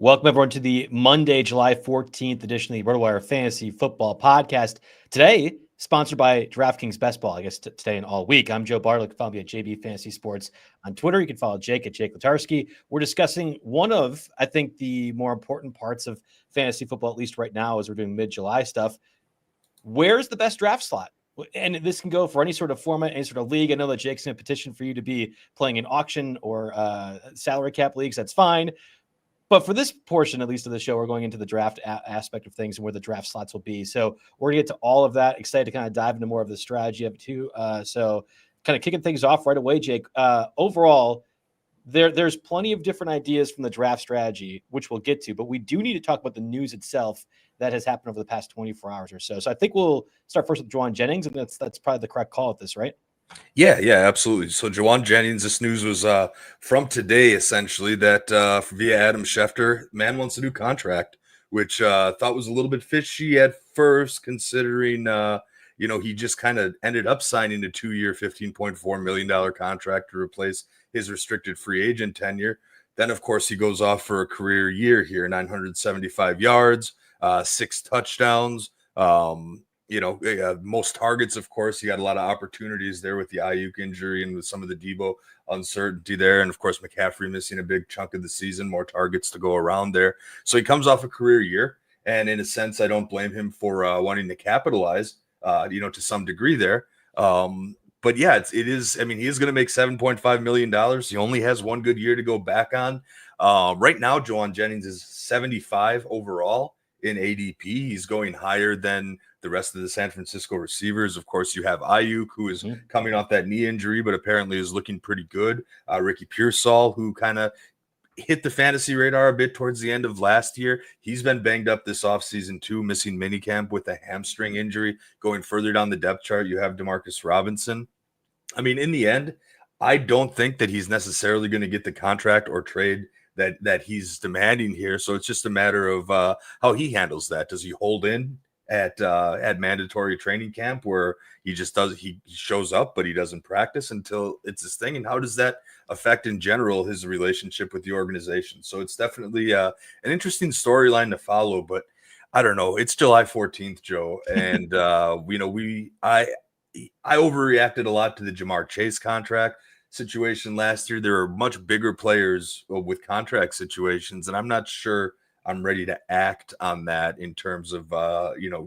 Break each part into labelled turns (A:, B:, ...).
A: Welcome, everyone, to the Monday, July 14th edition of the RotoWire Fantasy Football Podcast. Today, sponsored by DraftKings Best Ball, I guess today and all week. I'm Joe Bartel. You can follow me at JB Fantasy Sports on Twitter. You can follow Jake at Jake Letarski. We're discussing one of, I think, the more important parts of fantasy football, at least right now, as we're doing mid-July stuff. Where's the best draft slot? And this can go for any sort of format, any sort of league. I know that Jake's in a petition for you to be playing in auction or salary cap leagues. That's fine. But for this portion, at least of the show, we're going into the draft aspect of things and where the draft slots will be. So we're going to get to all of that. Excited to kind of dive into more of the strategy of it too. So kind of kicking things off right away, Jake. Overall, there's plenty of different ideas from the draft strategy, which we'll get to. But we do need to talk about the news itself that has happened over the past 24 hours or so. So I think we'll start first with Jauan Jennings, and that's probably the correct call at this, right?
B: Yeah, absolutely. So Jauan Jennings, this news was from today, essentially, that via Adam Schefter, man wants a new contract, which thought was a little bit fishy at first, considering, he just kind of ended up signing a 2-year, $15.4 million contract to replace his restricted free agent tenure. Then, of course, he goes off for a career year here, 975 yards, 6 touchdowns, most targets, of course. He got a lot of opportunities there with the Ayuk injury and with some of the Debo uncertainty there. And, of course, McCaffrey missing a big chunk of the season, more targets to go around there. So he comes off a career year. And in a sense, I don't blame him for wanting to capitalize, to some degree there. But yeah, it is. I mean, he is going to make $7.5 million. He only has one good year to go back on. Right now, Jauan Jennings is 75 overall in ADP. He's going higher than the rest of the San Francisco receivers. Of course, you have Ayuk, who is coming off that knee injury, but apparently is looking pretty good. Ricky Pearsall, who kind of hit the fantasy radar a bit towards the end of last year. He's been banged up this offseason too, missing minicamp with a hamstring injury. Going further down the depth chart, you have Demarcus Robinson. I mean, in the end, I don't think that he's necessarily going to get the contract or trade that he's demanding here. So it's just a matter of how he handles that. Does he hold in at mandatory training camp where he shows up, but he doesn't practice until it's his thing? And how does that affect in general his relationship with the organization? So it's definitely an interesting storyline to follow, but I don't know. It's July 14th, Joe. And, I overreacted a lot to the Jamar Chase contract situation last year. There are much bigger players with contract situations, and I'm not sure I'm ready to act on that in terms of,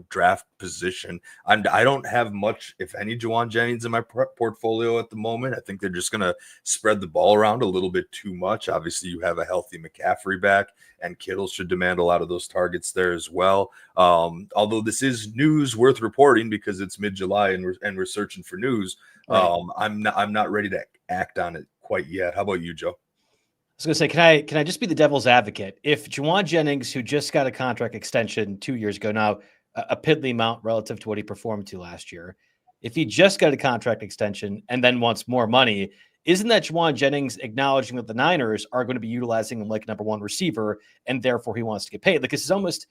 B: draft position. I don't have much, if any, Jauan Jennings in my portfolio at the moment. I think they're just going to spread the ball around a little bit too much. Obviously, you have a healthy McCaffrey back, and Kittle should demand a lot of those targets there as well. Although this is news worth reporting because it's mid-July and we're searching for news. Right. I'm not ready to act on it quite yet. How about you, Joe?
A: I was going to say, can I just be the devil's advocate? If Jauan Jennings, who just got a contract extension 2 years ago now, a piddly amount relative to what he performed to last year, if he just got a contract extension and then wants more money, isn't that Jauan Jennings acknowledging that the Niners are going to be utilizing him like number one receiver and therefore he wants to get paid? Because it's almost,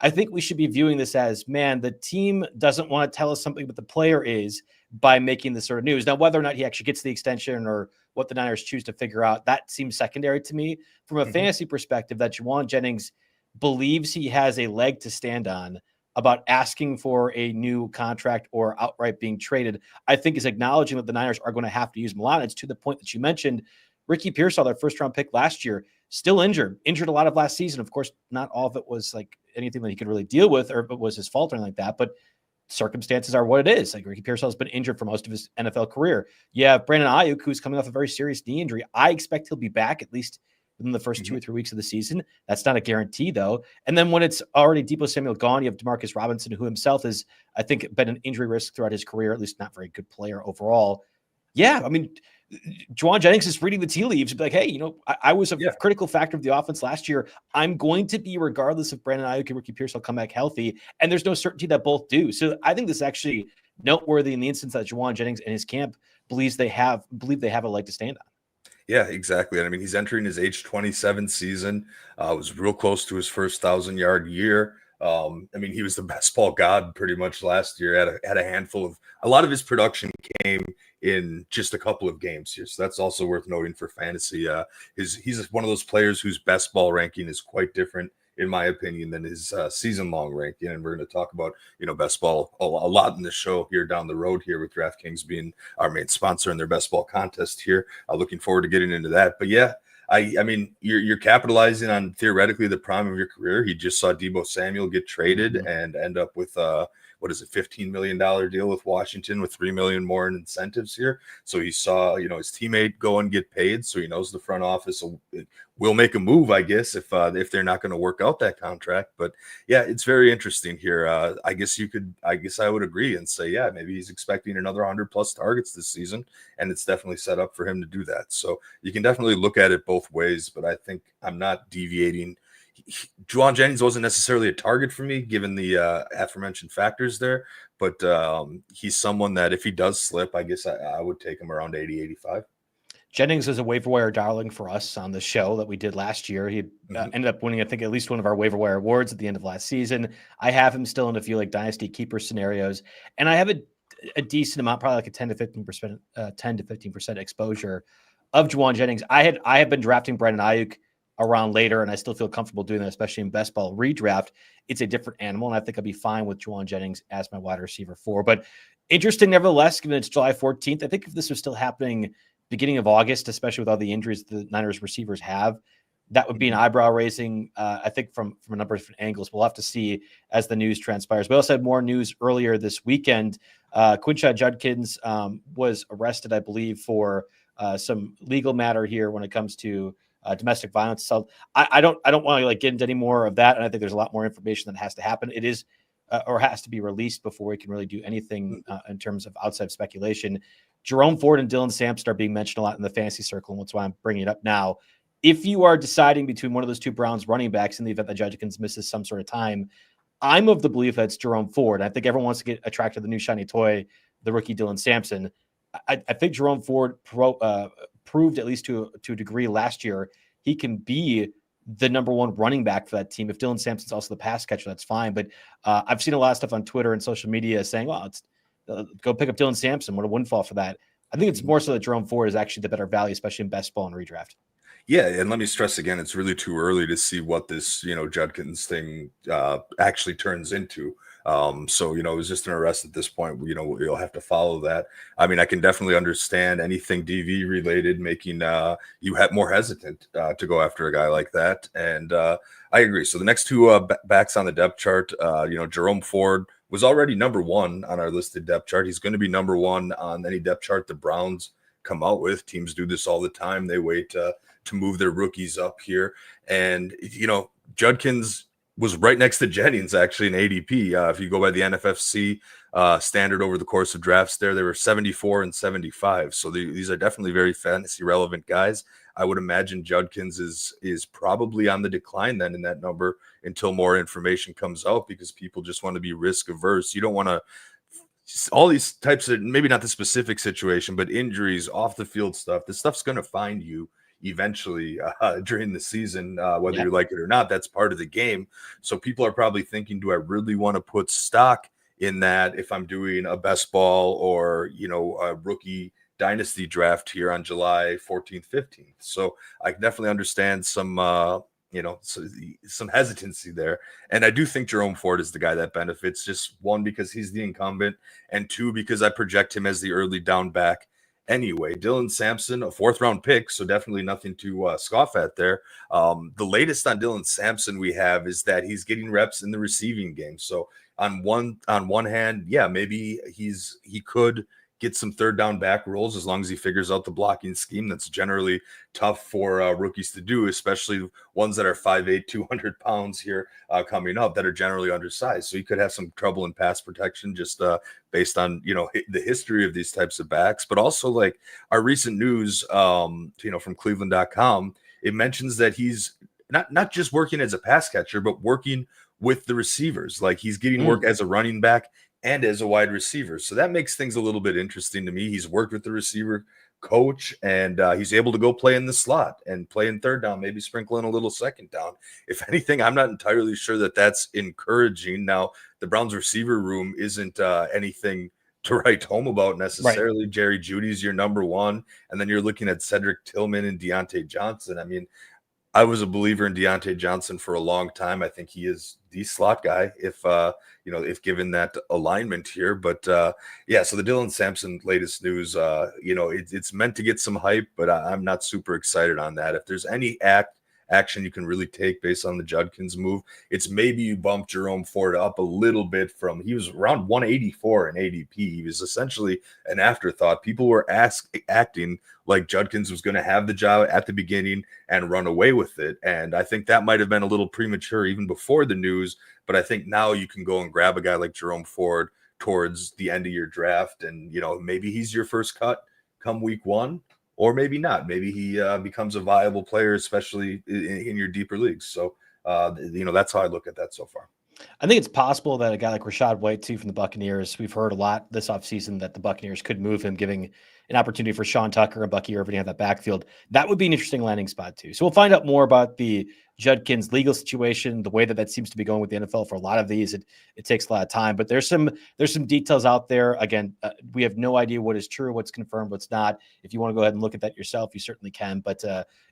A: I think we should be viewing this as, man, the team doesn't want to tell us something, but the player is, by making this sort of news. Now, whether or not he actually gets the extension or what the Niners choose to figure out, that seems secondary to me. From a fantasy perspective, that Jauan Jennings believes he has a leg to stand on about asking for a new contract or outright being traded, I think is acknowledging that the Niners are going to have to use him a lot. And it's to the point that you mentioned. Ricky Pearsall, their first-round pick last year, still injured a lot of last season. Of course, not all of it was like anything that he could really deal with or it was his fault or anything like that, but circumstances are what it is. Like Ricky Pearsall has been injured for most of his NFL career. You have Brandon Ayuk, who's coming off a very serious knee injury. I expect he'll be back at least within the first 2 or 3 weeks of the season. That's not a guarantee, though. And then when it's already Deebo Samuel gone, you have Demarcus Robinson, who himself has, I think, been an injury risk throughout his career, at least not very good player overall. Yeah, I mean, Jauan Jennings is reading the tea leaves and be like, hey, I was a critical factor of the offense last year. I'm going to be, regardless if Brandon Ayuk and Ricky Pearsall come back healthy, and there's no certainty that both do. So I think this is actually noteworthy in the instance that Jauan Jennings and his camp believe they have a leg to stand on.
B: Yeah, exactly. And I mean, he's entering his age 27 season. Was real close to his first 1,000-yard year. I mean, he was the best ball god pretty much last year. Had a handful of a lot of his production came in just a couple of games here, so that's also worth noting for fantasy. He's one of those players whose best ball ranking is quite different, in my opinion, than his season-long ranking. And we're going to talk about, best ball a lot in the show here down the road here with DraftKings being our main sponsor in their best ball contest here. Looking forward to getting into that. But yeah, I mean, you're capitalizing on theoretically the prime of your career. He just saw Deebo Samuel get traded and end up with $15 million deal with Washington with $3 million more in incentives here. So he saw, his teammate go and get paid. So he knows the front office will make a move, I guess, if they're not going to work out that contract. But yeah, it's very interesting here. I guess I would agree and say, yeah, maybe he's expecting another 100+ targets this season, and it's definitely set up for him to do that. So you can definitely look at it both ways, but I think I'm not deviating. Jauan Jennings wasn't necessarily a target for me, given the aforementioned factors there, but he's someone that if he does slip, I guess I would take him around 80, 85.
A: Jennings is a waiver wire darling for us on the show that we did last year. He ended up winning, I think, at least one of our waiver wire awards at the end of last season. I have him still in a few like dynasty keeper scenarios, and I have a decent amount, probably like a 10 to 15% exposure of Jauan Jennings. I have been drafting Brandon Ayuk around later, and I still feel comfortable doing that, especially in best ball redraft. It's a different animal, and I think I'll be fine with Jauan Jennings as my wide receiver 4. But interesting, nevertheless, given it's July 14th. I think if this was still happening beginning of August, especially with all the injuries the Niners receivers have, that would be an eyebrow raising, I think, from a number of different angles. We'll have to see as the news transpires. We also had more news earlier this weekend. Quinshon Judkins was arrested, I believe, for some legal matter here when it comes to domestic violence. So I don't want to get into any more of that. And I think there's a lot more information that has to happen. It is or has to be released before we can really do anything in terms of outside speculation. Jerome Ford and Dylan Sampson are being mentioned a lot in the fantasy circle, and that's why I'm bringing it up now. If you are deciding between one of those two Browns running backs in the event that Judkins misses some sort of time, I'm of the belief that it's Jerome Ford. I think everyone wants to get attracted to the new shiny toy, the rookie Dylan Sampson. I think Jerome Ford proved, at least to a degree last year, he can be the number one running back for that team. If Dylan Sampson's also the pass catcher, that's fine. But I've seen a lot of stuff on Twitter and social media saying, well, it's go pick up Dylan Sampson. What a windfall for that. I think it's more so that Jerome Ford is actually the better value, especially in best ball and redraft.
B: Yeah, and let me stress again, it's really too early to see what this, Judkins thing actually turns into. So, it was just an arrest at this point. You'll have to follow that. I mean, I can definitely understand anything DV related making you more hesitant to go after a guy like that. And I agree. So the next two backs on the depth chart, Jerome Ford was already number one on our listed depth chart. He's going to be number one on any depth chart the Browns come out with. Teams do this all the time. They wait to move their rookies up here. And, Judkins was right next to Jennings, actually, in ADP. If you go by the NFFC standard over the course of drafts there, they were 74 and 75. So these are definitely very fantasy-relevant guys. I would imagine Judkins is probably on the decline then in that number until more information comes out, because people just want to be risk-averse. You don't want to – all these types of – maybe not the specific situation, but injuries, off-the-field stuff, this stuff's going to find you eventually during the season, whether you like it or not. That's part of the game. So people are probably thinking, do I really want to put stock in that if I'm doing a best ball or, a rookie dynasty draft here on July 14th, 15th? So I definitely understand some hesitancy there. And I do think Jerome Ford is the guy that benefits, just one, because he's the incumbent, and two, because I project him as the early down back. Anyway, Dylan Sampson, a 4th-round pick, so definitely nothing to scoff at there. The latest on Dylan Sampson we have is that he's getting reps in the receiving game. So on one hand, yeah, maybe he could get some third down back rolls as long as he figures out the blocking scheme. That's generally tough for rookies to do, especially ones that are 5'8", 200 pounds here coming up that are generally undersized. So you could have some trouble in pass protection just based on, the history of these types of backs. But also, like our recent news, from Cleveland.com, it mentions that he's not just working as a pass catcher, but working with the receivers. Like he's getting work as a running back and as a wide receiver. So that makes things a little bit interesting to me. He's worked with the receiver coach, and he's able to go play in the slot and play in third down, maybe sprinkle in a little second down. If anything, I'm not entirely sure that that's encouraging. Now, the Browns receiver room isn't anything to write home about necessarily. Right. Jerry Jeudy's your number one, and then you're looking at Cedric Tillman and Deontay Johnson. I mean, I was a believer in Deontay Johnson for a long time. I think he is the slot guy if given that alignment here. But yeah, so the Dylan Sampson latest news, it's meant to get some hype, but I'm not super excited on that. If there's any action you can really take based on the Judkins move, it's maybe you bump Jerome Ford up a little bit he was around 184 in ADP. He was essentially an afterthought. People were acting like Judkins was going to have the job at the beginning and run away with it. And I think that might have been a little premature even before the news, but I think now you can go and grab a guy like Jerome Ford towards the end of your draft, and maybe he's your first cut come week one. Or maybe not. Maybe he becomes a viable player, especially in your deeper leagues. So, that's how I look at that so far.
A: I think it's possible that a guy like Rachaad White, too, from the Buccaneers, we've heard a lot this offseason that the Buccaneers could move him, giving an opportunity for Sean Tucker and Bucky Irving to have that backfield. That would be an interesting landing spot, too. So we'll find out more about the Judkins legal situation, the way that seems to be going with the NFL for a lot of these. It takes a lot of time, but there's some details out there. Again, we have no idea what is true, what's confirmed, what's not. If you want to go ahead and look at that yourself, you certainly can. But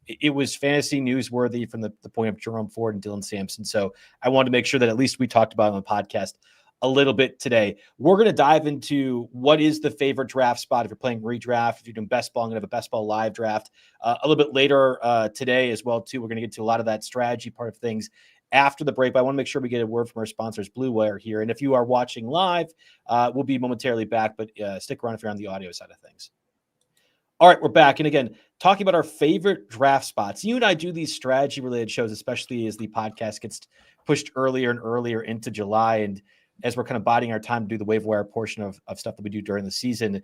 A: it was fantasy newsworthy from the point of Jerome Ford and Dylan Sampson. So I wanted to make sure that at least we talked about it on the podcast a little bit today. We're going to dive into what is the favorite draft spot if you're playing redraft. If you're doing best ball, I'm going to have a best ball live draft a little bit later today as well, too. We're going to get to a lot of that strategy part of things after the break, but I want to make sure we get a word from our sponsors, Blue Wire, here. And if you are watching live, we'll be momentarily back, but stick around if you're on the audio side of things. All right, we're back. And again, talking about our favorite draft spots. You and I do these strategy-related shows, especially as the podcast gets pushed earlier and earlier into July. And as we're kind of biding our time to do the waiver wire portion of stuff that we do during the season,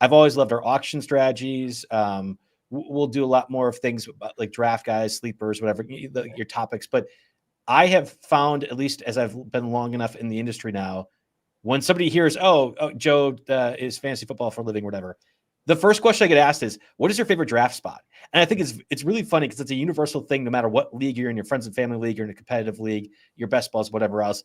A: I've always loved our auction strategies. We'll do a lot more of things like draft guys, sleepers, whatever, your topics. But I have found, at least as I've been long enough in the industry now, when somebody hears, Joe is fantasy football for a living, whatever, the first question I get asked is, what is your favorite draft spot? And I think it's really funny because it's a universal thing, no matter what league you're in, your friends and family league, you're in a competitive league, your best balls, whatever else.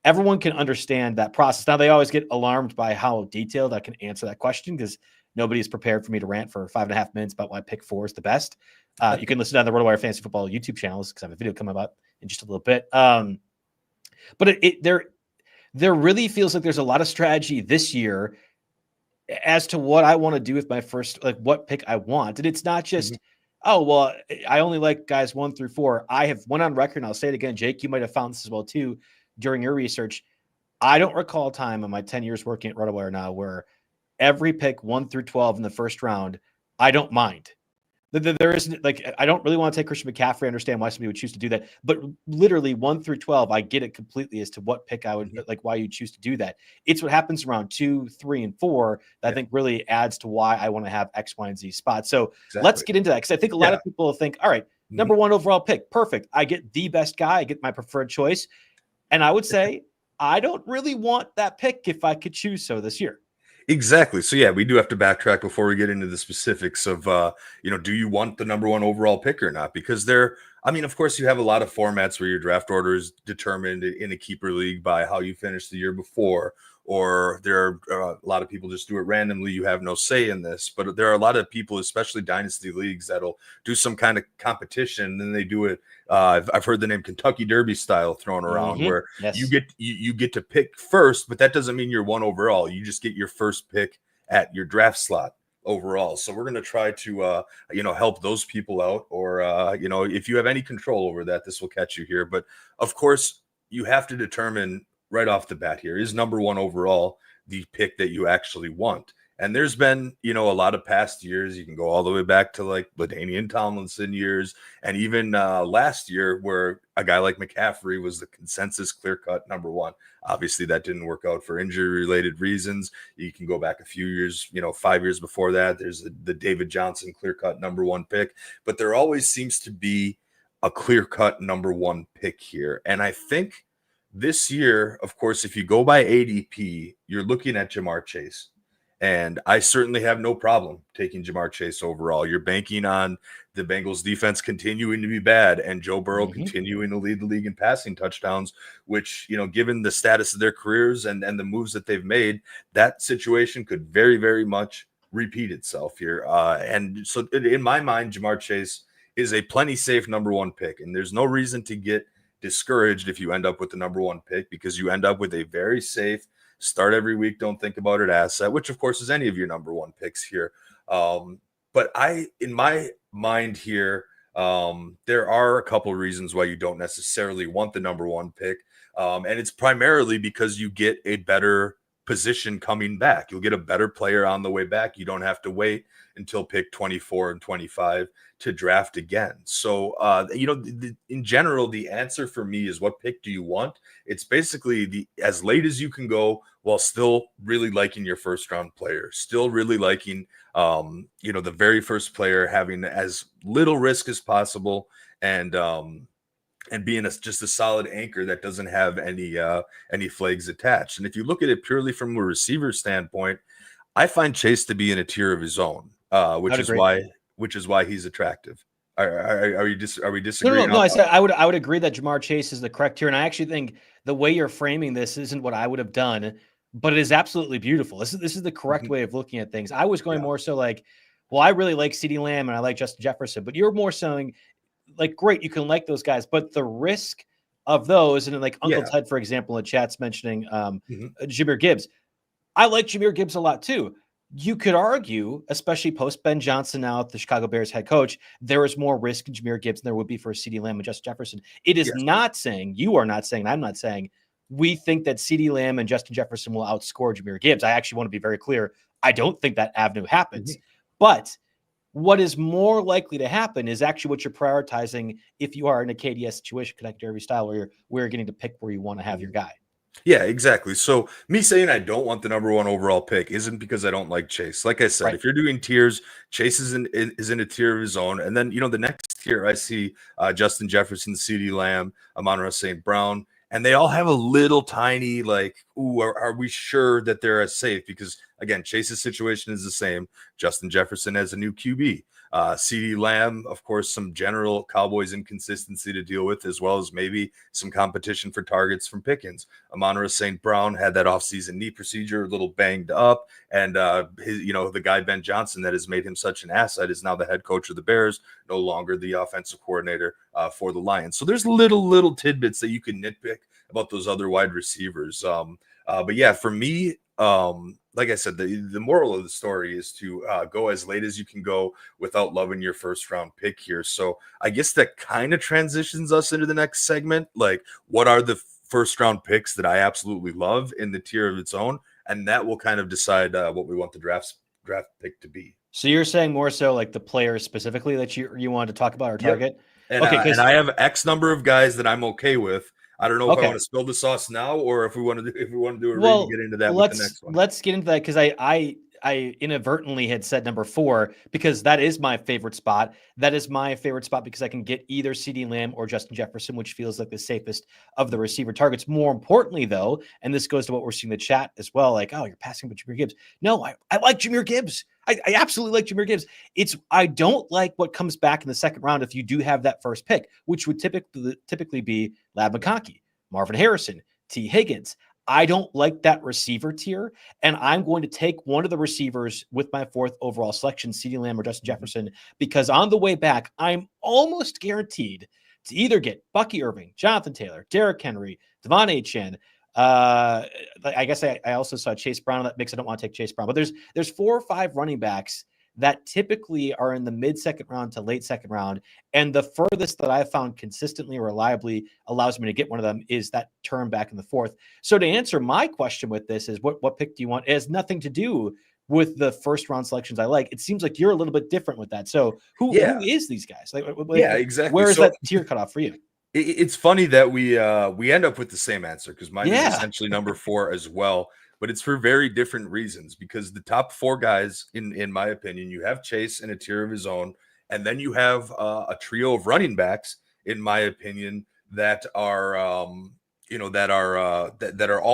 A: Everyone can understand that process. Now, they always get alarmed by how detailed I can answer that question because nobody is prepared for me to rant for 5.5 minutes about why pick 4 is the best. You can listen on the RotoWire Fantasy Football YouTube channels because I have a video coming up in just a little bit. But there really feels like there's a lot of strategy this year as to what I want to do with my first, like what pick I want. And it's not just, I only like guys 1 through 4. I have went on record, and I'll say it again, Jake, you might have found this as well too during your research. I don't recall a time in my 10 years working at RotoWire now where every pick 1 through 12 in the first round, I don't mind. There isn't, like, I don't really want to take Christian McCaffrey. I understand why somebody would choose to do that, but literally 1 through 12, I get it completely as to what pick I would like, why you choose to do that. It's what happens around 2, 3, and 4 that I think really adds to why I want to have X, Y, and Z spots. So Let's get into that, because I think a lot of people think, all right, number 1 overall pick, perfect. I get the best guy. I get my preferred choice. And I would say I don't really want that pick if I could choose so this year.
B: Exactly. So, yeah, we do have to backtrack before we get into the specifics of, do you want the number 1 overall pick or not? Because of course, you have a lot of formats where your draft order is determined in a keeper league by how you finished the year before, or there are a lot of people just do it randomly. You have no say in this, but there are a lot of people, especially dynasty leagues, that'll do some kind of competition. And then they do it. I've heard the name Kentucky Derby style thrown around, where you get to pick first, but that doesn't mean you're 1 overall. You just get your first pick at your draft slot overall. So we're going to try to, help those people out, or, if you have any control over that, this will catch you here. But of course, you have to determine right off the bat here, is number 1 overall the pick that you actually want? And there's been, a lot of past years. You can go all the way back to like LaDainian Tomlinson years, and even last year where a guy like McCaffrey was the consensus clear-cut number 1. Obviously, that didn't work out for injury-related reasons. You can go back a few years, 5 years before that. There's the David Johnson clear-cut number 1 pick. But there always seems to be a clear-cut number 1 pick here. And I think this year, of course, if you go by ADP, you're looking at Jamar Chase. And I certainly have no problem taking Jamar Chase overall. You're banking on the Bengals defense continuing to be bad and Joe Burrow continuing to lead the league in passing touchdowns, which, given the status of their careers and the moves that they've made, that situation could very, very much repeat itself here. And so in my mind, Jamar Chase is a plenty safe number one pick. And there's no reason to get discouraged if you end up with the number one pick, because you end up with a very safe, start every week, don't think about it asset, which of course is any of your number one picks here. But in my mind here, there are a couple of reasons why you don't necessarily want the number one pick. And it's primarily because you get a better position coming back. You'll get a better player on the way back. You don't have to wait until pick 24 and 25 to draft again. So, in general, the answer for me is, what pick do you want? It's basically as late as you can go while still really liking your first round player, still really liking, the very first player, having as little risk as possible, and being just a solid anchor that doesn't have any flags attached. And if you look at it purely from a receiver standpoint, I find Chase to be in a tier of his own, which is why he's attractive. Are we disagreeing?
A: No. I said I would agree that Jamar Chase is the correct tier, and I actually think the way you're framing this isn't what I would have done, but it is absolutely beautiful. This is the correct way of looking at things. I was going more so like, well, I really like CeeDee Lamb and I like Justin Jefferson, but you're more saying, like, great, you can like those guys, but the risk of those, and like Uncle Ted, for example, in chat's mentioning Jahmyr Gibbs. I like Jahmyr Gibbs a lot too. You could argue, especially post Ben Johnson now the Chicago Bears head coach, there is more risk in Jahmyr Gibbs than there would be for CeeDee Lamb and Justin Jefferson. It is not saying, you are not saying, I'm not saying, we think that CeeDee Lamb and Justin Jefferson will outscore Jahmyr Gibbs. I actually want to be very clear. I don't think that avenue happens. But what is more likely to happen is actually what you're prioritizing if you are in a KDS situation, connect derby style, where you're getting to pick where you want to have your guy.
B: Yeah, exactly. So me saying I don't want the number one overall pick isn't because I don't like Chase. Like I said, if you're doing tiers, Chase is in a tier of his own. And then, the next tier I see Justin Jefferson, CeeDee Lamb, Amon-Ra St. Brown, and they all have a little tiny, like, ooh, are we sure that they're as safe? Because, again, Chase's situation is the same. Justin Jefferson has a new QB. CeeDee Lamb, of course, some general Cowboys inconsistency to deal with, as well as maybe some competition for targets from Pickens. Amon-Ra St. Brown had that offseason knee procedure, a little banged up, and the guy Ben Johnson that has made him such an asset is now the head coach of the Bears, no longer the offensive coordinator for the Lions. So there's little tidbits that you can nitpick about those other wide receivers. But yeah, for me, like I said, the moral of the story is to go as late as you can go without loving your first round pick here. So I guess that kind of transitions us into the next segment. Like, what are the first round picks that I absolutely love in the tier of its own? And that will kind of decide what we want the draft pick to be.
A: So you're saying more so like the players specifically that you wanted to talk about or target?
B: And, and I have X number of guys that I'm okay with. I don't know if I want to spill the sauce now or if we want to do it and get into that with the next one.
A: Let's get into that, because I inadvertently had said number 4 because that is my favorite spot. That is my favorite spot because I can get either CeeDee Lamb or Justin Jefferson, which feels like the safest of the receiver targets. More importantly, though, and this goes to what we're seeing in the chat as well, like, oh, you're passing with Jahmyr Gibbs. No, I like Jahmyr Gibbs. I absolutely like Jahmyr Gibbs. I don't like what comes back in the second round if you do have that first pick, which would typically be Lab McConkey, Marvin Harrison, T. Higgins. I don't like that receiver tier, and I'm going to take one of the receivers with my 4th overall selection, CeeDee Lamb or Justin Jefferson, because on the way back, I'm almost guaranteed to either get Bucky Irving, Jonathan Taylor, Derrick Henry, Devon Achane. I guess I also saw Chase Brown in that mix. I don't want to take Chase Brown, but there's 4 or 5 running backs that typically are in the mid-second round to late second round. And the furthest that I've found consistently or reliably allows me to get one of them is that turn back in the 4th. So to answer my question with this is what pick do you want? It has nothing to do with the first round selections I like. It seems like you're a little bit different with that. So who is these guys?
B: Exactly.
A: Where is that tier cutoff for you?
B: It's funny that we end up with the same answer, because mine is essentially number 4 as well. But it's for very different reasons, because the top 4 guys, in my opinion, you have Chase in a tier of his own, and then you have a trio of running backs, in my opinion, that are all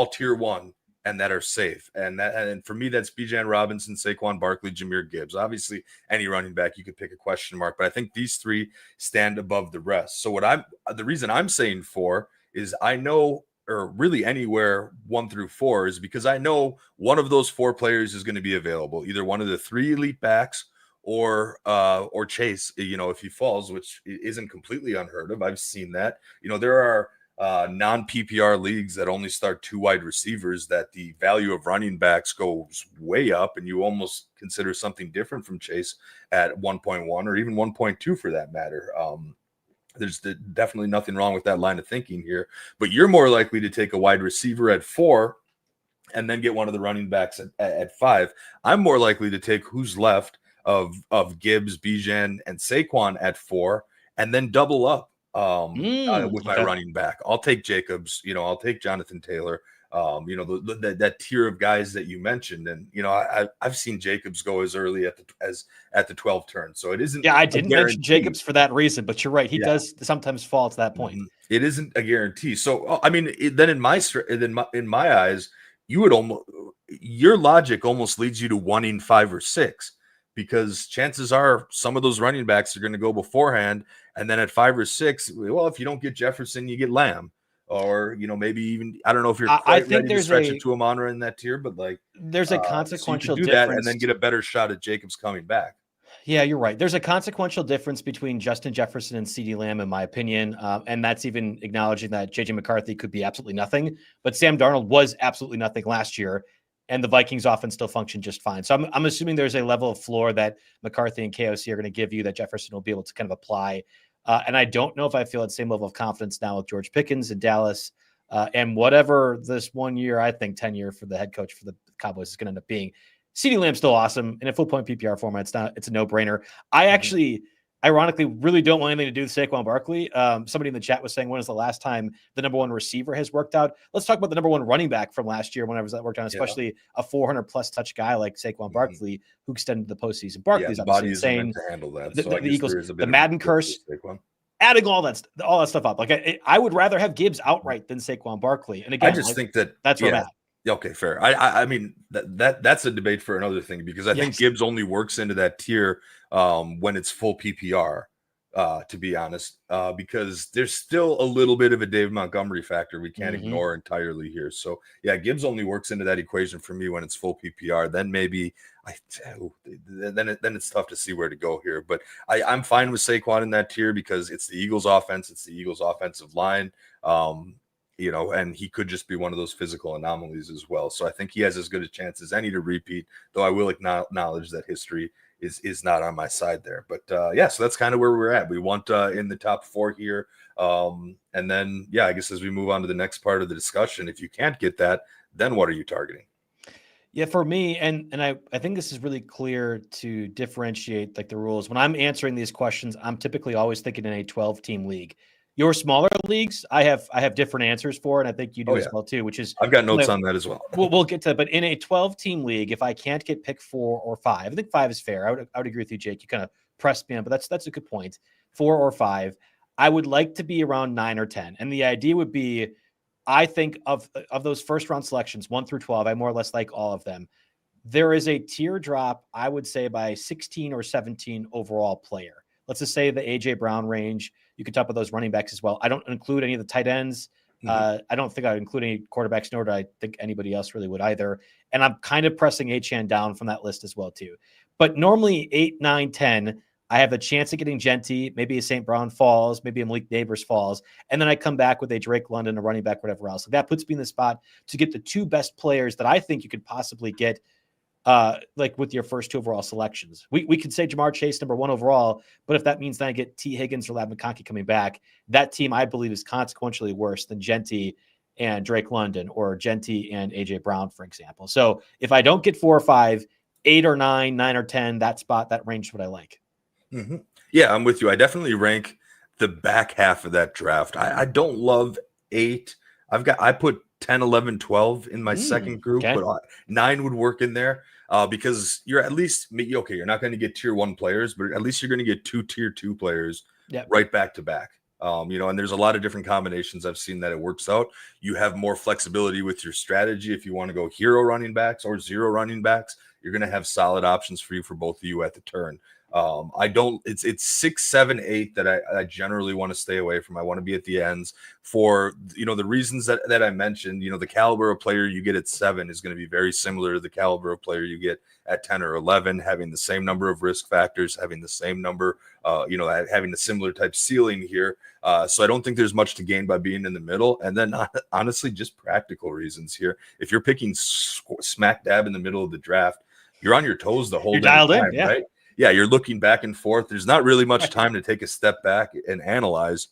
B: tier 1 and that are safe. And for me, that's Bijan Robinson, Saquon Barkley, Jahmyr Gibbs. Obviously, any running back, you could pick a question mark, but I think these three stand above the rest. So the reason I'm saying 4 is I know, or really anywhere 1 through 4, is because I know one of those 4 players is going to be available, either one of the 3 elite backs or Chase, if he falls, which isn't completely unheard of. I've seen that. There are non-PPR leagues that only start 2 wide receivers that the value of running backs goes way up, and you almost consider something different from Chase at 1.1 or even 1.2 for that matter. There's definitely nothing wrong with that line of thinking here, but you're more likely to take a wide receiver at 4 and then get one of the running backs at 5. I'm more likely to take who's left of Gibbs, Bijan, and Saquon at 4 and then double up with my running back. I'll take Jacobs, I'll take Jonathan Taylor, that tier of guys that you mentioned. And, I've seen Jacobs go as early at the 12th turn. So it isn't.
A: Yeah, I didn't mention Jacobs for that reason, but you're right. He does sometimes fall to that point.
B: It isn't a guarantee. So, I mean, then in my eyes, your logic almost leads you to wanting 5 or 6, because chances are some of those running backs are going to go beforehand. And then at 5 or 6, well, if you don't get Jefferson, you get Lamb, or, maybe even, I don't know if you're quite ready to stretch it to Amon-Ra in that tier, but
A: there's a consequential
B: so you could do
A: difference.
B: that and then get a better shot at Jacobs coming back.
A: Yeah, you're right. There's a consequential difference between Justin Jefferson and CeeDee Lamb, in my opinion. And that's even acknowledging that JJ McCarthy could be absolutely nothing, but Sam Darnold was absolutely nothing last year. And the Vikings offense still functioned just fine. So I'm assuming there's a level of floor that McCarthy and KOC are going to give you that Jefferson will be able to kind of apply. And I don't know if I feel that same level of confidence now with George Pickens in Dallas, and whatever this 1 year, I think 10-year for the head coach for the Cowboys is going to end up being. CeeDee Lamb's still awesome in a full point PPR format. It's a no brainer. I actually, ironically, really don't want anything to do with Saquon Barkley. Somebody in the chat was saying, when is the last time the number 1 receiver has worked out? Let's talk about the number 1 running back from last year, whenever that worked out, especially a 400+ touch guy like Saquon Barkley, who extended the postseason. Barkley's obviously insane.
B: To handle that.
A: The Eagles, the Madden curse, adding all that stuff up. I would rather have Gibbs outright than Saquon Barkley. And again,
B: I just think that's
A: where I'm at.
B: Okay, fair. I mean that's a debate for another thing, because I think Gibbs only works into that tier when it's full PPR, to be honest, because there's still a little bit of a David Montgomery factor we can't ignore entirely here. So yeah, Gibbs only works into that equation for me when it's full PPR. Then maybe then it's tough to see where to go here. But I'm fine with Saquon in that tier because it's the Eagles offense, it's the Eagles offensive line. And he could just be one of those physical anomalies as well. So I think he has as good a chance as any to repeat, though I will acknowledge that history is not on my side there. But so that's kind of where we're at. We want in the top 4 here. And then, I guess as we move on to the next part of the discussion, if you can't get that, then what are you targeting?
A: Yeah, for me, and I think this is really clear to differentiate the rules. When I'm answering these questions, I'm typically always thinking in a 12-team league. Your smaller leagues, I have different answers for, and I think you do as well too. Which is,
B: I've got notes on that as well.
A: We'll get to that. But in a 12-team league, if I can't get pick 4 or 5, I think 5 is fair. I would agree with you, Jake. You kind of pressed me on, but that's a good point. 4 or 5, I would like to be around 9 or 10, and the idea would be, I think of those first round selections 1 through 12, I more or less like all of them. There is a tier drop, I would say, by 16 or 17 overall player. Let's just say the AJ Brown range. You can talk about those running backs as well. I don't include any of the tight ends. I don't think I would include any quarterbacks, nor do I think anybody else really would either. And I'm kind of pressing Achane down from that list as well too. But normally 8, 9, 10, I have a chance of getting Genty, maybe a St. Brown falls, maybe a Malik Neighbors falls, and then I come back with a Drake London, a running back, whatever else. So that puts me in the spot to get the 2 best players that I think you could possibly get with your first 2 overall selections. We could say Jamar Chase number 1 overall, but if that means that I get T. Higgins or Ladd McConkey coming back, that team I believe is consequentially worse than Genty and Drake London, or Genty and AJ Brown, for example. So if I don't get 4 or 5, 8 or 9, 9 or 10, that spot, that range is what I like.
B: Yeah, I'm with you. I definitely rank the back half of that draft. I don't love 8. I put 10, 11, 12 in my second group, but 9 would work in there. Because you're at least, you're not going to get tier 1 players, but at least you're going to get 2 tier 2 players right back to back. And there's a lot of different combinations I've seen that it works out. You have more flexibility with your strategy. If you want to go hero running backs or zero running backs, you're going to have solid options for you for both of you at the turn. It's 6, 7, 8 that I generally want to stay away from. I want to be at the ends for, the reasons that I mentioned. The caliber of player you get at 7 is going to be very similar to the caliber of player you get at 10 or 11, having the same number of risk factors, having the same number, having a similar type ceiling here. So I don't think there's much to gain by being in the middle. And then honestly, just practical reasons here. If you're picking smack dab in the middle of the draft, you're on your toes the whole
A: dialed
B: time,
A: in, yeah.
B: right? Yeah, you're looking back and forth. There's not really much time to take a step back and analyze.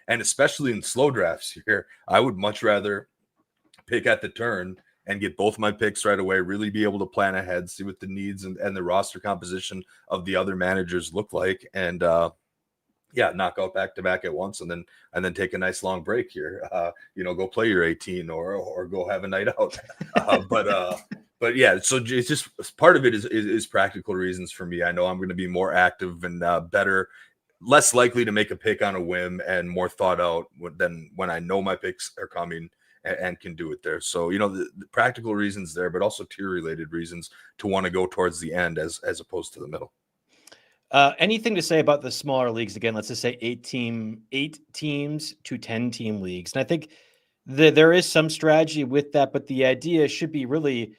B: And especially in slow drafts here, I would much rather pick at the turn and get both my picks right away, really be able to plan ahead, see what the needs and the roster composition of the other managers look like, and knock out back-to-back at once, and then take a nice long break here. Go play your 18 or go have a night out. But yeah, so it's just part of it is practical reasons for me. I know I'm going to be more active and better, less likely to make a pick on a whim, and more thought out than when I know my picks are coming and can do it there. So, the practical reasons there, but also tier related reasons to want to go towards the end as opposed to the middle.
A: Anything to say about the smaller leagues? Again, let's just say 8 teams to 10 team leagues. And I think there is some strategy with that, but the idea should be really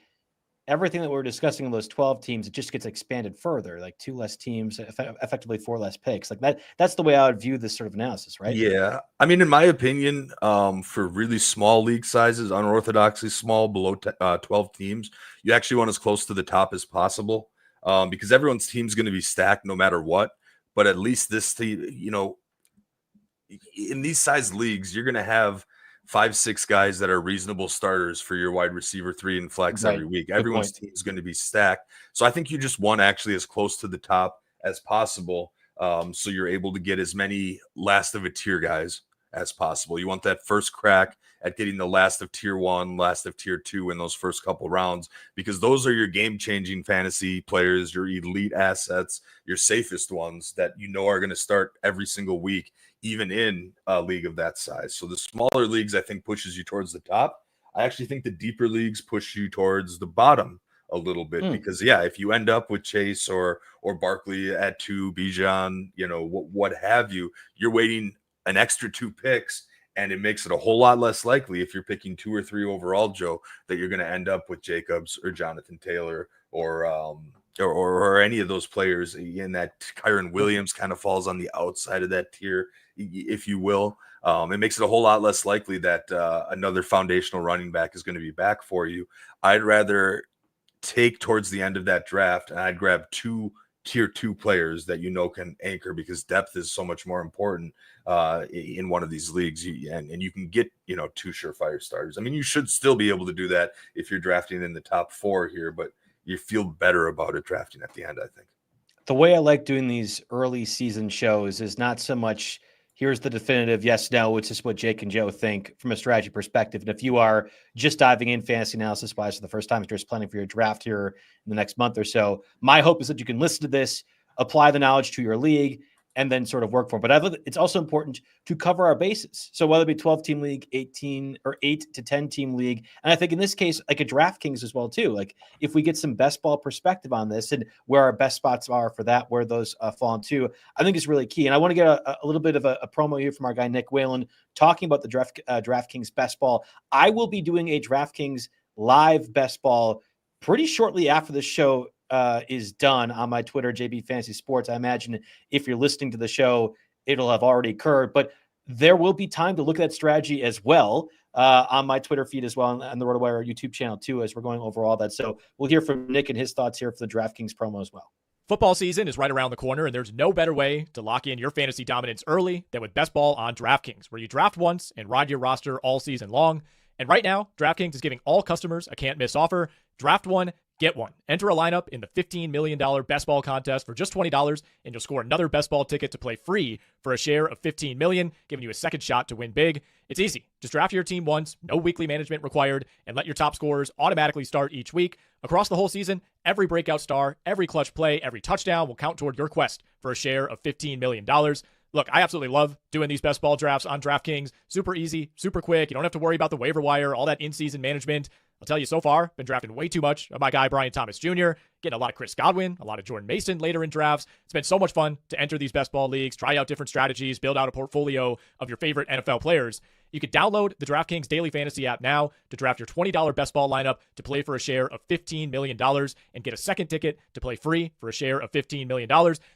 A: everything that we're discussing in those 12 teams, it just gets expanded further, like 2 less teams, effectively 4 less picks. Like that's the way I would view this sort of analysis, right?
B: Yeah. I mean, in my opinion, for really small league sizes, unorthodoxly small, below 12 teams, you actually want as close to the top as possible, because everyone's team's going to be stacked no matter what. But at least this team, in these size leagues, you're going to have 5, 6 guys that are reasonable starters for your wide receiver 3 and flex every week. Everyone's team is going to be stacked. So I think you just want actually as close to the top as possible. So you're able to get as many last of a tier guys as possible. You want that first crack at getting the last of tier 1, last of tier 2 in those first couple rounds, because those are your game-changing fantasy players, your elite assets, your safest ones that are going to start every single week, even in a league of that size. So the smaller leagues, I think, pushes you towards the top. I actually think the deeper leagues push you towards the bottom a little bit, because if you end up with Chase or Barkley at 2, Bijan, what have you, you're waiting an extra 2 picks, and it makes it a whole lot less likely if you're picking 2 or 3 overall, Joe, that you're going to end up with Jacobs or Jonathan Taylor or any of those players. In that Kyron Williams kind of falls on the outside of that tier, if you will. It makes it a whole lot less likely that another foundational running back is going to be back for you. I'd rather take towards the end of that draft, and I'd grab 2 tier 2 players that can anchor, because depth is so much more important in one of these leagues. And you can get 2 surefire starters. I mean, you should still be able to do that if you're drafting in the top 4 here, but you feel better about it drafting at the end, I think.
A: The way I like doing these early season shows is not so much here's the definitive yes, no, it's just what Jake and Joe think from a strategy perspective. And if you are just diving in fantasy analysis wise for the first time, if you're just planning for your draft here in the next month or so, my hope is that you can listen to this, apply the knowledge to your league, and then sort of work for it. But it's also important to cover our bases. So whether it be 12-team league, 18 or 8 to 10-team league, and I think in this case, like a DraftKings as well too. Like if we get some best ball perspective on this and where our best spots are for that, where those fall into, I think is really key. And I want to get a little bit of a promo here from our guy Nick Whalen talking about the DraftKings best ball. I will be doing a DraftKings live best ball pretty shortly after the show is done on my Twitter, JB Fantasy Sports. I imagine if you're listening to the show, it'll have already occurred, but there will be time to look at that strategy as well on my Twitter feed as well, and the RotoWire YouTube channel too, as we're going over all that. So we'll hear from Nick and his thoughts here for the DraftKings promo as well.
C: Football season is right around the corner, and there's no better way to lock in your fantasy dominance early than with Best Ball on DraftKings, where you draft once and ride your roster all season long. And right now, DraftKings is giving all customers a can't-miss offer. Draft one, get one. Enter a lineup in the $15 million Best Ball contest for just $20, and you'll score another Best Ball ticket to play free for a share of $15 million, giving you a second shot to win big. It's easy. Just draft your team once, no weekly management required, and let your top scorers automatically start each week. Across the whole season, every breakout star, every clutch play, every touchdown will count toward your quest for a share of $15 million. Look, I absolutely love doing these best ball drafts on DraftKings. Super easy, super quick. You don't have to worry about the waiver wire, all that in-season management. I'll tell you, so far, been drafting way too much of my guy, Brian Thomas Jr., getting a lot of Chris Godwin, a lot of Jordan Mason later in drafts. It's been so much fun to enter these best ball leagues, try out different strategies, build out a portfolio of your favorite NFL players. You can download the DraftKings Daily Fantasy app now to draft your $20 best ball lineup to play for a share of $15 million and get a second ticket to play free for a share of $15 million.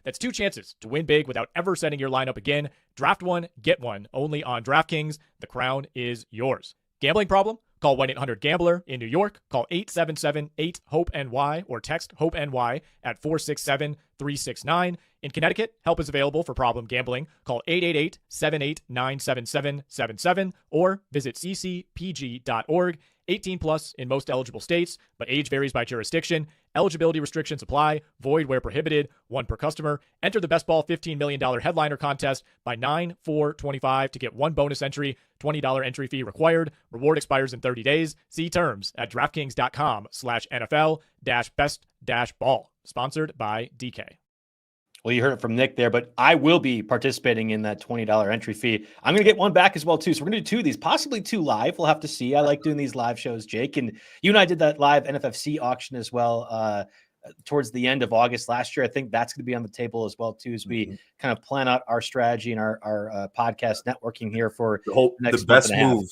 C: That's 2 chances to win big without ever setting your lineup again. Draft one, get one, only on DraftKings. The crown is yours. Gambling problem? Call 1-800-GAMBLER. In New York, call 877-8-HOPE-NY or text HOPE-NY at 467-369. In Connecticut, help is available for problem gambling. Call 888-789-7777 or visit ccpg.org. 18 plus in most eligible states, but age varies by jurisdiction. Eligibility restrictions apply. Void where prohibited. 1 per customer. Enter the Best Ball $15 million headliner contest by 9/4/25 to get 1 bonus entry. $20 entry fee required. Reward expires in 30 days. See terms at DraftKings.com/NFL-best-ball. Sponsored by DK.
A: Well, you heard it from Nick there, but I will be participating in that $20 entry fee. I'm going to get one back as well, too. So we're going to do 2 of these, possibly 2 live. We'll have to see. I like doing these live shows, Jake. And you and I did that live NFFC auction as well towards the end of August last year. I think that's going to be on the table as well, too, as we kind of plan out our strategy and our podcast networking here for
B: the best move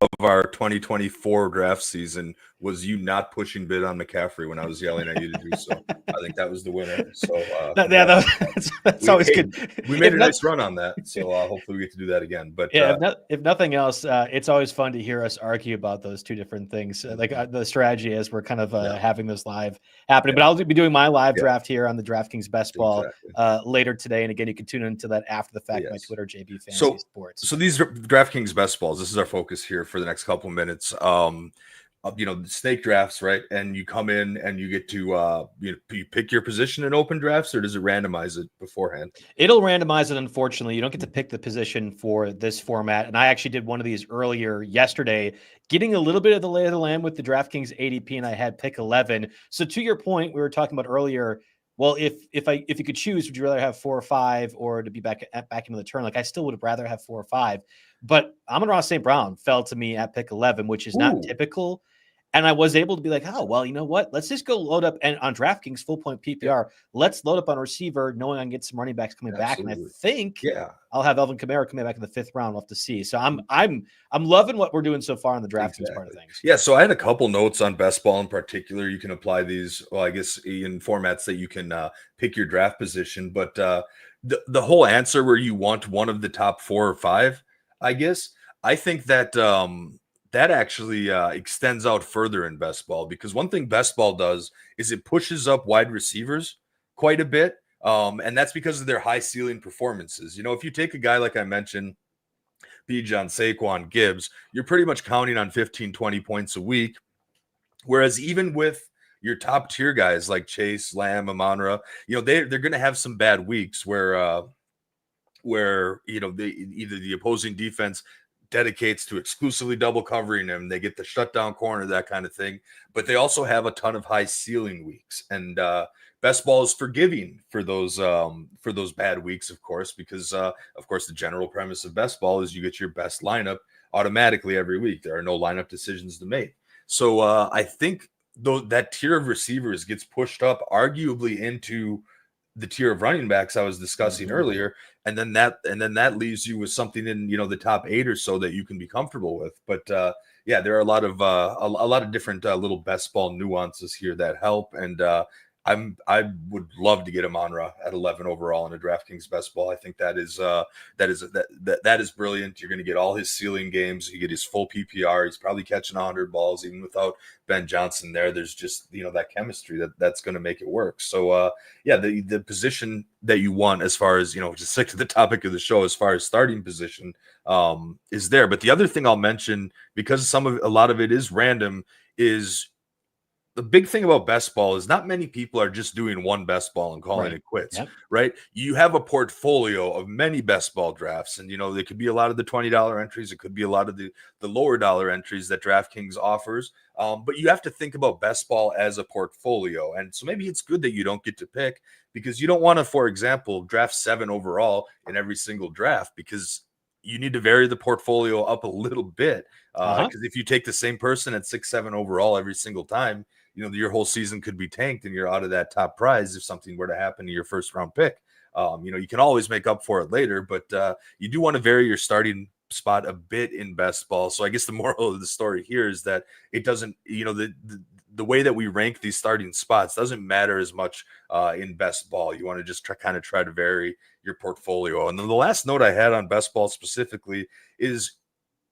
B: of our 2024 draft season was you not pushing bid on McCaffrey when I was yelling at you to do so. I think that was the winner. So
A: that's always good.
B: We made a nice run on that, so hopefully we get to do that again. But
A: yeah, if nothing else, it's always fun to hear us argue about those 2 different things, like the strategy as we're kind of having this live happening. But I'll be doing my live draft here on the DraftKings Best Ball later today, and again, you can tune into that after the fact. My Twitter, JB Fantasy Sports.
B: So these DraftKings Best Balls. This is our focus here for the next couple of minutes. The snake drafts, right? And you come in and you get to you pick your position in open drafts, or does it randomize it beforehand?
A: It'll randomize it. Unfortunately, you don't get to pick the position for this format. And I actually did one of these earlier yesterday, getting a little bit of the lay of the land with the DraftKings ADP, and I had pick 11. So to your point, we were talking about earlier. Well, if you could choose, would you rather have 4 or 5 or to be back into the turn? Like, I still would have rather have 4 or 5. But Amon-Ra St. Brown fell to me at pick 11, which is not typical. And I was able to be like, oh, well, you know what? Let's just go load up and on DraftKings full point PPR. Let's load up on receiver, knowing I can get some running backs coming back. And I think I'll have Alvin Kamara coming back in the 5th round. We'll have to see. So I'm loving what we're doing so far on the DraftKings part of things.
B: Yeah. So I had a couple notes on best ball in particular. You can apply these, well, I guess in formats that you can pick your draft position, but the whole answer where you want one of the top 4 or 5, I guess, I think that that actually extends out further in best ball, because one thing best ball does is it pushes up wide receivers quite a bit. And that's because of their high ceiling performances. If you take a guy, like I mentioned, Bijan, Saquon, Gibbs, you're pretty much counting on 15, 20 points a week. Whereas even with your top tier guys like Chase, Lamb, Amon-Ra, they're going to have some bad weeks where either the opposing defense dedicates to exclusively double covering them. They get the shutdown corner, that kind of thing. But they also have a ton of high ceiling weeks. And best ball is forgiving for those bad weeks, of course, because of course the general premise of best ball is you get your best lineup automatically every week. There are no lineup decisions to make. So I think that tier of receivers gets pushed up arguably into the tier of running backs I was discussing earlier, and then that leaves you with something in the top 8 or so that you can be comfortable with. But there are a lot of different little best ball nuances here that help, and I would love to get Amon-Ra at 11 overall in a DraftKings best ball. I think that is brilliant. You're going to get all his ceiling games. You get his full PPR. He's probably catching 100 balls even without Ben Johnson there. There's just that chemistry that's going to make it work. So the position that you want, as far as to stick to the topic of the show, as far as starting position is there. But the other thing I'll mention, because a lot of it is random, is the big thing about best ball is not many people are just doing one best ball and calling
A: Right.
B: it quits,
A: Yep.
B: right? You have a portfolio of many best ball drafts, and there could be a lot of the $20 entries. It could be a lot of the lower dollar entries that DraftKings offers. But you have to think about best ball as a portfolio. And so maybe it's good that you don't get to pick, because you don't want to, for example, draft 7 overall in every single draft, because you need to vary the portfolio up a little bit. Because if you take the same person at 6, 7 overall every single time, your whole season could be tanked and you're out of that top prize if something were to happen to your first round pick. You can always make up for it later, but you do want to vary your starting spot a bit in best ball. So I guess the moral of the story here is that it doesn't, the way that we rank these starting spots doesn't matter as much in best ball. You want to just try to vary your portfolio. And then the last note I had on best ball specifically is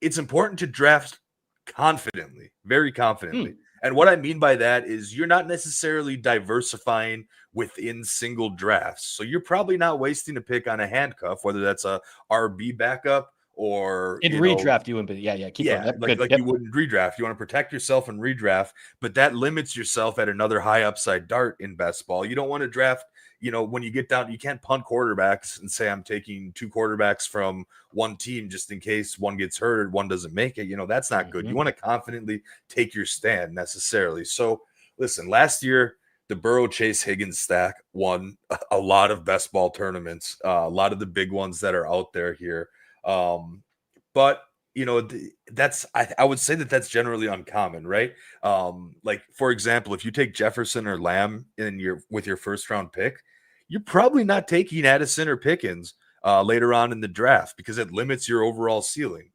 B: it's important to draft confidently, very confidently. And what I mean by that is you're not necessarily diversifying within single drafts. So you're probably not wasting a pick on a handcuff, whether that's a RB backup or
A: in redraft. You wouldn't, but keep going.
B: Yep, you wouldn't redraft. You want to protect yourself and redraft, but that limits yourself at another high upside dart in best ball. You don't want to draft. When you get down, you can't punt quarterbacks and say I'm taking 2 quarterbacks from one team just in case one gets hurt or one doesn't make it. That's not good. You want to confidently take your stand necessarily. So listen, last year, the Burrow Chase Higgins stack won a lot of best ball tournaments, a lot of the big ones that are out there here. But that's I would say that's generally uncommon, right? Like for example, if you take Jefferson or Lamb with your first round pick, you're probably not taking Addison or Pickens later on in the draft because it limits your overall ceiling.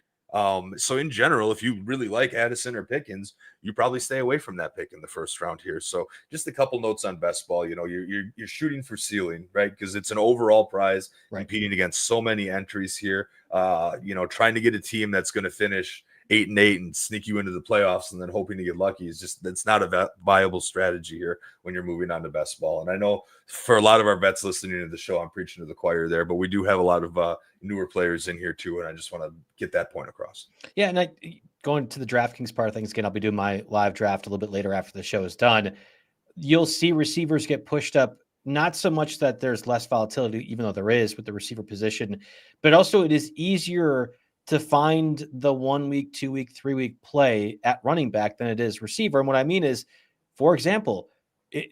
B: So in general, if you really like Addison or Pickens, you probably stay away from that pick in the first round here. So just a couple notes on best ball. You're shooting for ceiling, right? Because it's an overall prize, competing against so many entries here. Trying to get a team that's going to finish 8-8 and sneak you into the playoffs and then hoping to get lucky that's not a viable strategy here when you're moving on to best ball. And I know for a lot of our vets listening to the show, I'm preaching to the choir there, but we do have a lot of newer players in here too. And I just want to get that point across.
A: Yeah. And going to the DraftKings part of things again, I'll be doing my live draft a little bit later after the show is done. You'll see receivers get pushed up. Not so much that there's less volatility, even though there is with the receiver position, but also it is easier to find the 1 week, 2 week, 3 week play at running back than it is receiver. And what I mean is, for example,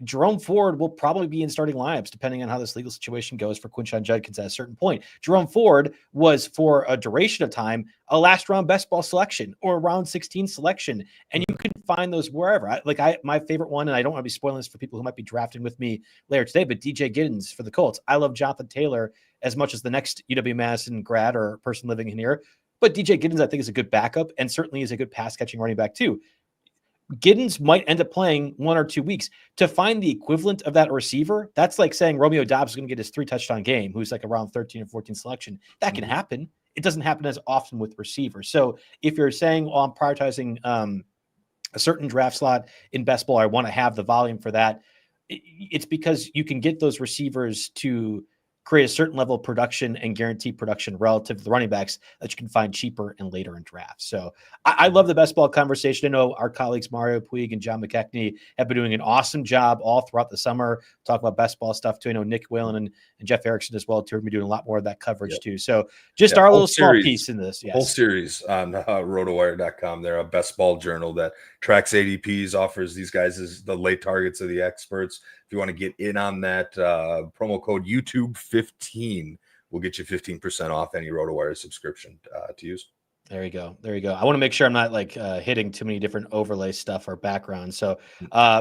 A: Jerome Ford will probably be in starting lineups depending on how this legal situation goes for Quinshon Judkins at a certain point. Jerome Ford was for a duration of time a last round best ball selection or a round 16 selection, and you can find those wherever. My favorite one, and I don't want to be spoiling this for people who might be drafting with me later today, but DJ Giddens for the Colts. I love Jonathan Taylor as much as the next UW-Madison grad or person living in here, but DJ Giddens I think is a good backup and certainly is a good pass catching running back too. Giddens might end up playing 1 or 2 weeks. To find the equivalent of that receiver, that's like saying Romeo Doubs is going to get his 3 touchdown game, who's like around 13 or 14 selection. That can happen. It doesn't happen as often with receivers. So if you're saying, I'm prioritizing a certain draft slot in best ball, I want to have the volume for that, it's because you can get those receivers to create a certain level of production and guarantee production relative to the running backs that you can find cheaper and later in drafts. So I love the best ball conversation. I know our colleagues Mario Puig and John McKechnie have been doing an awesome job all throughout the summer, talk about best ball stuff too. I know Nick Whalen and Jeff Erickson as well too. We're doing a lot more of that coverage too. So just our little small piece in this. Yes.
B: Whole series on RotoWire.com. They're a best ball journal that tracks ADPs, offers these guys as the late targets of the experts. If you want to get in on that, promo code YouTube15 will get you 15% off any RotoWire subscription to use.
A: There you go. There you go. I want to make sure I'm not like hitting too many different overlay stuff or backgrounds. So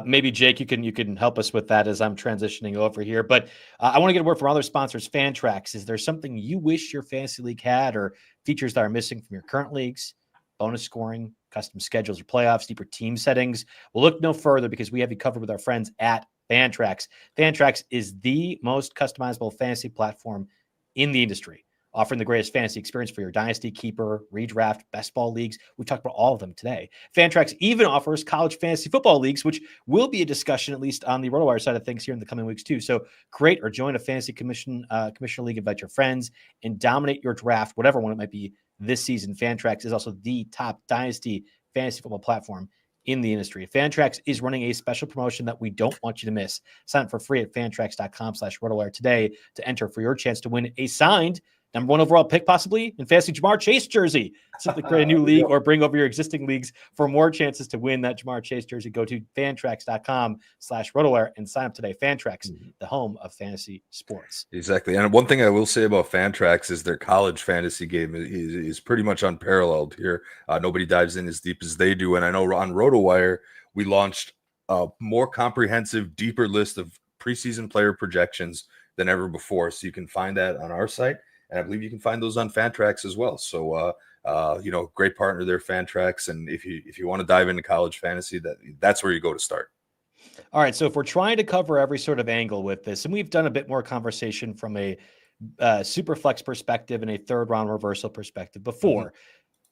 A: maybe Jake, you can help us with that as I'm transitioning over here. But I want to get a word from other sponsors. Fantrax. Is there something you wish your fantasy league had or features that are missing from your current leagues? Bonus scoring, custom schedules or playoffs, deeper team settings? We'll look no further because we have you covered with our friends at Fantrax. Fantrax is the most customizable fantasy platform in the industry, offering the greatest fantasy experience for your dynasty, keeper, redraft, best ball leagues. We talked about all of them today. Fantrax even offers college fantasy football leagues, which will be a discussion, at least on the RotoWire side of things here in the coming weeks too. So create or join a fantasy commissioner league, invite your friends, and dominate your draft, whatever one it might be this season. Fantrax is also the top dynasty fantasy football platform in the industry. Fantrax is running a special promotion that we don't want you to miss. Sign up for free at fantrax.com/RotoWire today to enter for your chance to win a signed number 1 overall pick, possibly in fantasy Ja'Marr Chase jersey. Simply create a new league or bring over your existing leagues for more chances to win that Ja'Marr Chase jersey. Go to fantrax.com/RotoWire and sign up today. Fantrax, the home of fantasy sports.
B: Exactly. And one thing I will say about Fantrax is their college fantasy game is pretty much unparalleled here. Nobody dives in as deep as they do. And I know on RotoWire, we launched a more comprehensive, deeper list of preseason player projections than ever before. So you can find that on our site. And I believe you can find those on Fantrax as well. So, great partner there, Fantrax. And if you want to dive into college fantasy, that's where you go to start.
A: All right. So if we're trying to cover every sort of angle with this, and we've done a bit more conversation from a Superflex perspective and a third round reversal perspective before,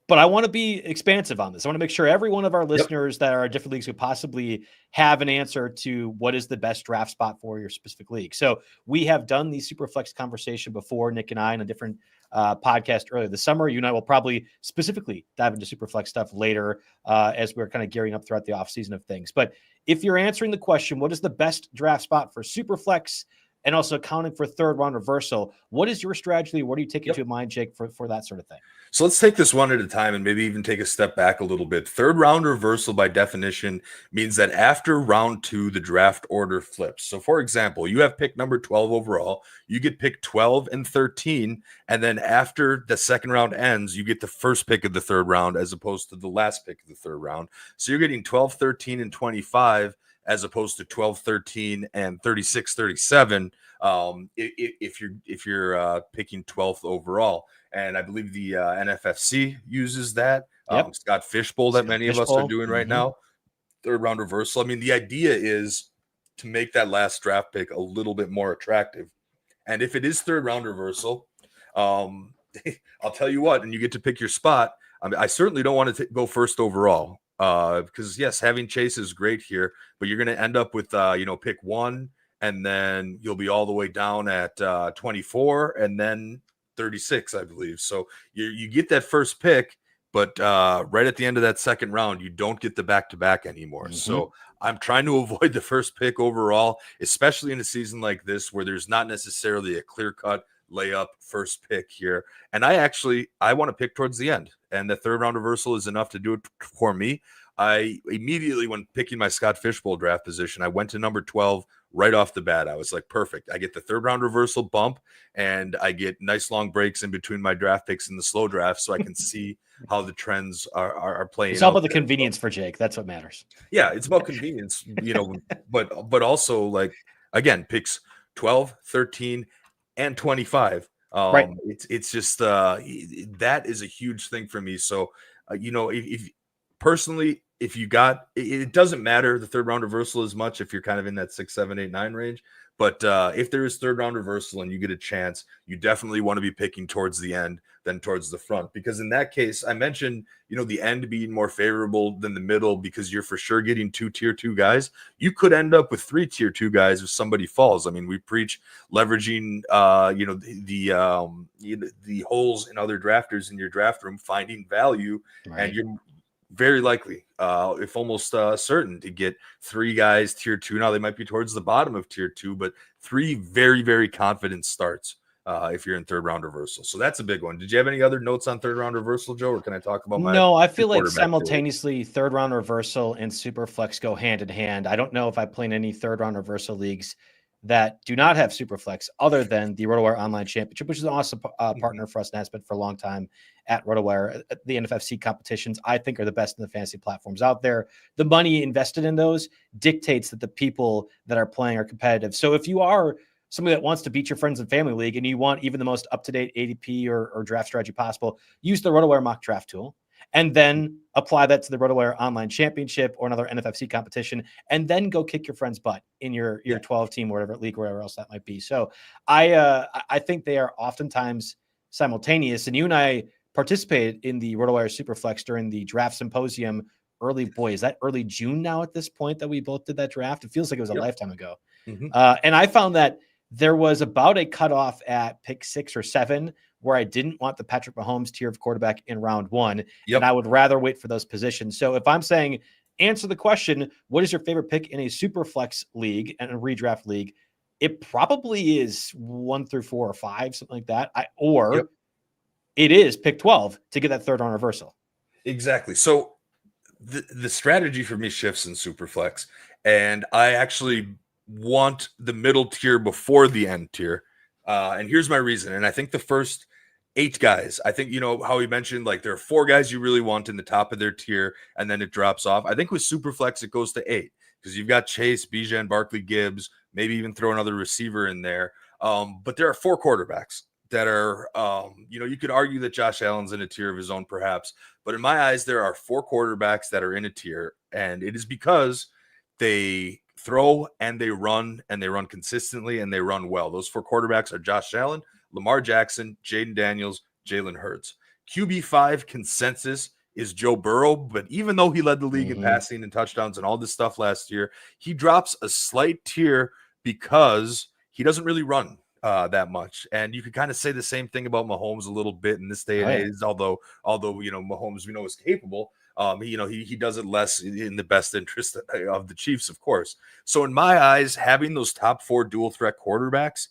A: but I want to be expansive on this. I want to make sure every one of our listeners that are in different leagues could possibly have an answer to what is the best draft spot for your specific league. So we have done the Superflex conversation before, Nick and I, in a different podcast earlier this summer. You and I will probably specifically dive into Superflex stuff later as we're kind of gearing up throughout the offseason of things. But if you're answering the question, what is the best draft spot for Superflex and also accounting for third round reversal, what is your strategy? What do you take into mind, Jake, for that sort of thing?
B: So let's take this one at a time and maybe even take a step back a little bit. Third round reversal by definition means that after round 2, the draft order flips. So for example, you have pick number 12 overall, you get pick 12 and 13. And then after the second round ends, you get the first pick of the third round as opposed to the last pick of the third round. So you're getting 12, 13, and 25 as opposed to 12, 13, and 36, 37 if you're picking 12th overall. And I believe the NFFC uses that. Scott Fishbowl that many of us are doing right now. Third round reversal. I mean, the idea is to make that last draft pick a little bit more attractive. And if it is third round reversal, I'll tell you what, and you get to pick your spot. I mean, I certainly don't want to go first overall because, yes, having Chase is great here, but you're going to end up with, pick 1, and then you'll be all the way down at 24, and then 36, I believe. So you get that first pick, but right at the end of that second round, you don't get the back-to-back anymore. So I'm trying to avoid the first pick overall, especially in a season like this where there's not necessarily a clear-cut layup first pick here. And I want to pick towards the end, and the third round reversal is enough to do it for me. I immediately, when picking my Scott Fishbowl draft position, I went to number 12 right off the bat. I was like, perfect. I get the third round reversal bump, and I get nice long breaks in between my draft picks and the slow draft, so I can see how the trends are playing.
A: It's all about the convenience for Jake. That's what matters.
B: Yeah, it's about convenience, but also, like, again, picks 12, 13, and 25.
A: Right.
B: It's just that is a huge thing for me. So, if personally, if you got it doesn't matter the third round reversal as much if you're kind of in that 6, 7, 8, 9 range. But if there is third round reversal and you get a chance, you definitely want to be picking towards the end than towards the front, because in that case, I mentioned, the end being more favorable than the middle because you're for sure getting 2 tier 2 guys. You could end up with 3 tier 2 guys if somebody falls. I mean, we preach leveraging, the holes in other drafters in your draft room, finding value, right. And you're very likely, if almost certain, to get 3 guys tier 2. Now they might be towards the bottom of tier 2, but 3 very, very confident starts if you're in third round reversal. So that's a big one. Did you have any other notes on third round reversal, Joe, or can I talk about my?
A: No, I feel like simultaneously third round reversal and Superflex go hand in hand. I don't know if I play in any third round reversal leagues that do not have Superflex other than the RotoWire Online Championship, which is an awesome partner for us and has been for a long time at RotoWire. The NFFC competitions, I think, are the best in the fantasy platforms out there. The money invested in those dictates that the people that are playing are competitive. So if you are somebody that wants to beat your friends and family league and you want even the most up-to-date ADP or draft strategy possible, use the RotoWire mock draft tool and then apply that to the RotoWire Online Championship or another NFFC competition, and then go kick your friend's butt in your 12 team, whatever league, wherever else that might be. So I think they are oftentimes simultaneous. And you and I participated in the RotoWire Superflex during the draft symposium is that early June now at this point that we both did that draft? It feels like it was a lifetime ago. And I found that there was about a cutoff at pick 6 or 7 where I didn't want the Patrick Mahomes tier of quarterback in round 1. And I would rather wait for those positions. So if I'm saying answer the question, what is your favorite pick in a Superflex league and a redraft league? It probably is 1 through 4 or 5, something like that. It is pick 12 to get that third round reversal.
B: Exactly. So the strategy for me shifts in Superflex, and I actually want the middle tier before the end tier. And here's my reason. And I think the first 8 guys, I think, how he mentioned, like there are 4 guys you really want in the top of their tier, and then it drops off. I think with Superflex, it goes to 8 because you've got Chase, Bijan, Barkley, Gibbs, maybe even throw another receiver in there. But there are 4 quarterbacks that are, you could argue that Josh Allen's in a tier of his own, perhaps. But in my eyes, there are 4 quarterbacks that are in a tier, and it is because they throw and they run consistently and they run well. Those 4 quarterbacks are Josh Allen, Lamar Jackson, Jaden Daniels, Jalen Hurts. QB5 consensus is Joe Burrow, but even though he led the league in passing and touchdowns and all this stuff last year, he drops a slight tier because he doesn't really run that much. And you could kind of say the same thing about Mahomes a little bit in this day and age, although Mahomes we know is capable. He does it less in the best interest of the Chiefs, of course. So in my eyes, having those top 4 dual threat quarterbacks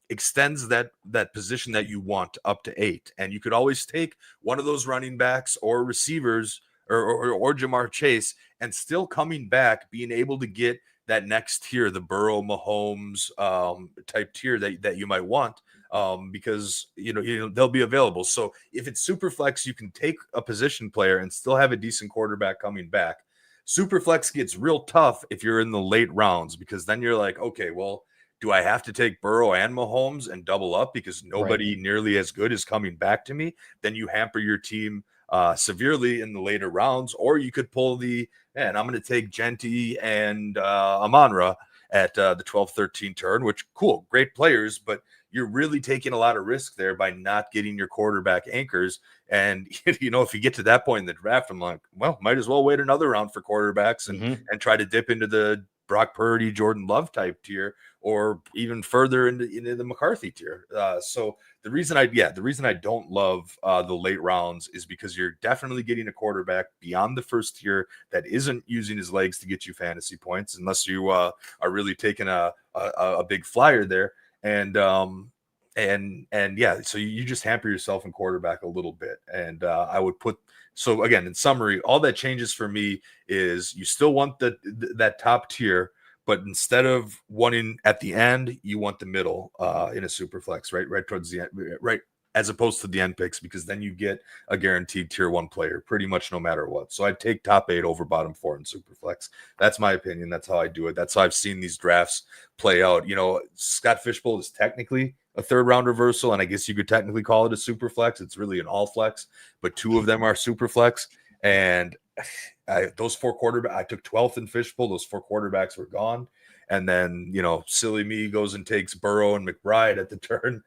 B: extends that position that you want up to 8. And you could always take one of those running backs or receivers or Jamar Chase and still coming back, being able to get that next tier, the Burrow, Mahomes type tier that you might want, because they'll be available. So if it's Superflex, you can take a position player and still have a decent quarterback coming back. Superflex gets real tough if you're in the late rounds, because then you're like, okay, well, do I have to take Burrow and Mahomes and double up because nobody nearly as good is coming back to me? Then you hamper your team severely in the later rounds. Or you could pull I'm going to take Genty and Amon-Ra at the 12-13 turn, which cool, great players, but you're really taking a lot of risk there by not getting your quarterback anchors. And, if you get to that point in the draft, I'm like, well, might as well wait another round for quarterbacks and try to dip into the Brock Purdy, Jordan Love type tier, or even further into the McCarthy tier. So the reason I don't love the late rounds is because you're definitely getting a quarterback beyond the first tier that isn't using his legs to get you fantasy points, unless you are really taking a big flyer there. So you just hamper yourself in quarterback a little bit. And I would put, so again, in summary, all that changes for me is you still want that top tier, but instead of wanting at the end, you want the middle in a Superflex, right towards the end, right, as opposed to the end picks, because then you get a guaranteed tier 1 player pretty much no matter what. So I'd take top 8 over bottom 4 in Superflex. That's my opinion. That's how I do it. That's how I've seen these drafts play out. Scott Fishbowl is technically a 3rd round reversal, and I guess you could technically call it a Superflex. It's really an all flex, but 2 of them are Superflex. And those 4 quarterbacks, I took 12th in Fishbowl. Those 4 quarterbacks were gone. And then, silly me goes and takes Burrow and McBride at the turn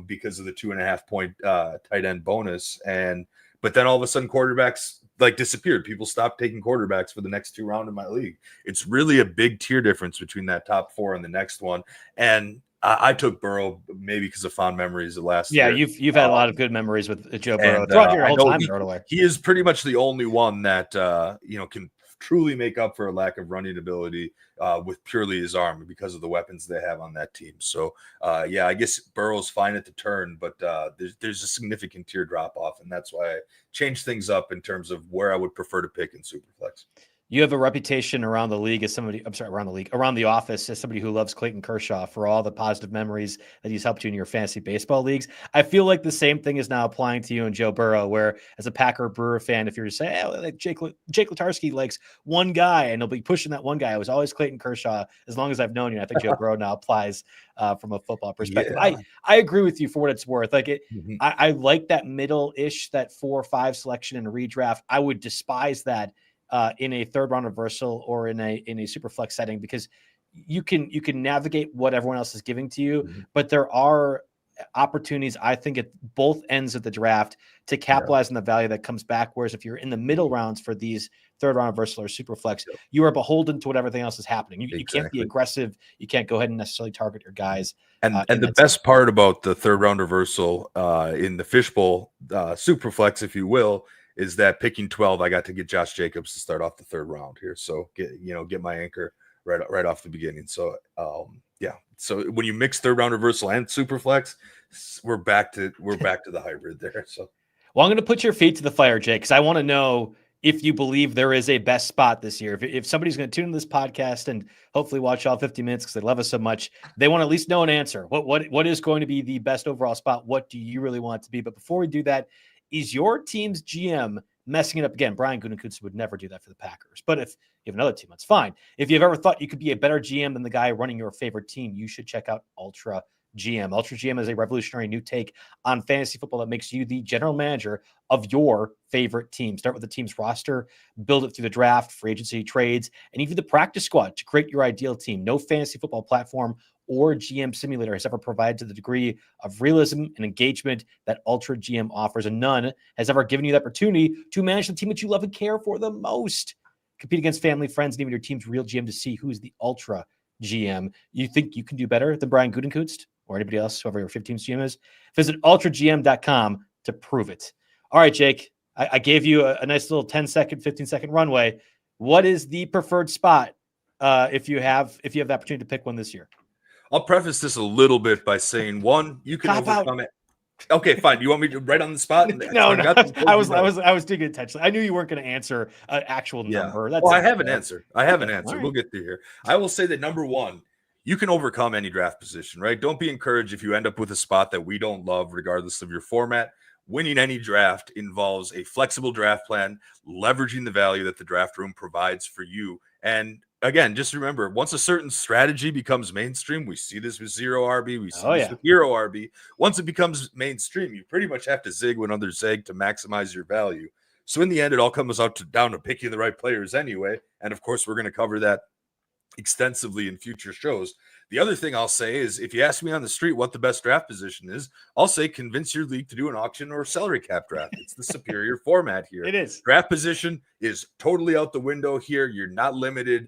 B: because of the 2.5 point tight end bonus. But then all of a sudden quarterbacks disappeared. People stopped taking quarterbacks for the next 2 rounds in my league. It's really a big tier difference between that top 4 and the next one. And I took Burrow maybe because of fond memories of last year.
A: Yeah, you've had a lot of good memories with Joe Burrow throughout your whole time.
B: He is pretty much the only one that can truly make up for a lack of running ability with purely his arm because of the weapons they have on that team. So I guess Burrow's fine at the turn, but there's a significant tier drop off, and that's why I changed things up in terms of where I would prefer to pick in Superflex.
A: You have a reputation around the league around the office as somebody who loves Clayton Kershaw for all the positive memories that he's helped you in your fantasy baseball leagues. I feel like the same thing is now applying to you and Joe Burrow, where as a Packer Brewer fan, if you're to say, Jake Letarski likes one guy and he'll be pushing that one guy, it was always Clayton Kershaw as long as I've known you. I think Joe Burrow now applies from a football perspective. Yeah. I agree with you for what it's worth. I like that middle-ish, that 4 or 5 selection in a redraft. I would despise that in a 3rd round reversal or in a Superflex setting, because you can navigate what everyone else is giving to you, but there are opportunities, I think, at both ends of the draft to capitalize on the value that comes back. Whereas if you're in the middle rounds for these 3rd round reversal or Superflex, you are beholden to what everything else is happening. You can't be aggressive. You can't go ahead and necessarily target your guys.
B: And the best part about the 3rd round reversal in the Fishbowl Superflex, if you will, is that picking 12, I got to get Josh Jacobs to start off the third round here. So get my anchor right off the beginning. So yeah. So when you mix third round reversal and Superflex, we're back to the hybrid there. So
A: well, I'm going to put your feet to the fire, Jake, because I want to know if you believe there is a best spot this year. If somebody's going to tune into this podcast and hopefully watch all 50 minutes because they love us so much, they want to at least know an answer. What is going to be the best overall spot? What do you really want it to be? But before we do that, is your team's GM messing it up again? Brian Gutekunst would never do that for the Packers. But if you have another team, that's fine. If you've ever thought you could be a better GM than the guy running your favorite team, you should check out Ultra GM. Ultra GM is a revolutionary new take on fantasy football that makes you the general manager of your favorite team. Start with the team's roster, build it through the draft, free agency, trades, and even the practice squad to create your ideal team. No fantasy football platform or GM simulator has ever provided to the degree of realism and engagement that Ultra GM offers, and none has ever given you the opportunity to manage the team that you love and care for the most. Compete against family, friends, and even your team's real GM to see who's the Ultra GM. You think you can do better than Brian Gutekunst or anybody else, whoever your 15th GM is? Visit ultragm.com to prove it. All right, Jake, I gave you a nice little 10-second, 15-second runway. What is the preferred spot if you have the opportunity to pick one this year?
B: I'll preface this a little bit by saying, one, you can overcome it. Okay, fine. You want me to right on the spot?
A: No. I was digging intentionally. I knew you weren't going to answer an actual number.
B: That's I have an answer. Right. We'll get to here. I will say that number one, you can overcome any draft position, right? Don't be encouraged if you end up with a spot that we don't love, regardless of your format. Winning any draft involves a flexible draft plan, leveraging the value that the draft room provides for you. And again, just remember, once a certain strategy becomes mainstream, we see this with zero RB, we see this with hero RB. Once it becomes mainstream, you pretty much have to zig when others zig to maximize your value. So in the end, it all comes down to picking the right players anyway. And of course, we're going to cover that extensively in future shows. The other thing I'll say is, if you ask me on the street what the best draft position is, I'll say convince your league to do an auction or a salary cap draft. It's the superior format here.
A: It is.
B: Draft position is totally out the window here. You're not limited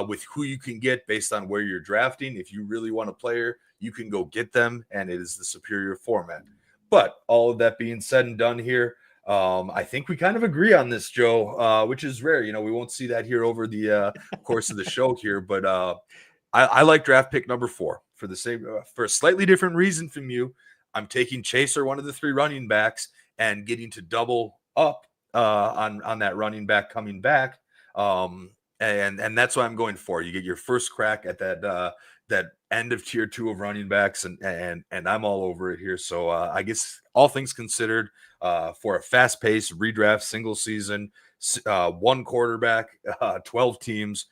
B: with who you can get based on where you're drafting. If you really want a player, you can go get them, and it is the superior format. But all of that being said and done here, I think we kind of agree on this, Joe, which is rare. We won't see that here over the course of the show here, but I like draft pick number 4 for the same for a slightly different reason from you. I'm taking Chase or one of the 3 running backs and getting to double up on that running back coming back, and that's what I'm going for. You get your first crack at that end of tier 2 of running backs, and I'm all over it here. So I guess all things considered, for a fast-paced redraft single season, 1 quarterback, 12 teams,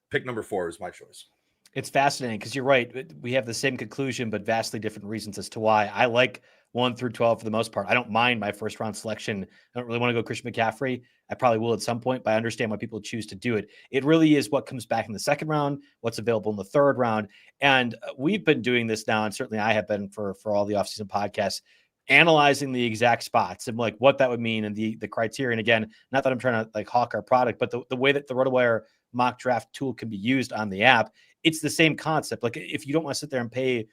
B: pick number 4 is my choice.
A: It's fascinating because you're right. We have the same conclusion, but vastly different reasons as to why. I like 1 through 12 for the most part. I don't mind my first round selection. I don't really want to go Christian McCaffrey. I probably will at some point, but I understand why people choose to do it. It really is what comes back in the second round, what's available in the third round. And we've been doing this now, and certainly I have been for all the offseason podcasts, analyzing the exact spots and like what that would mean and the criteria. And again, not that I'm trying to like hawk our product, but the way that the RotoWire mock draft tool can be used on the app, it's the same concept. Like if you don't want to sit there and pay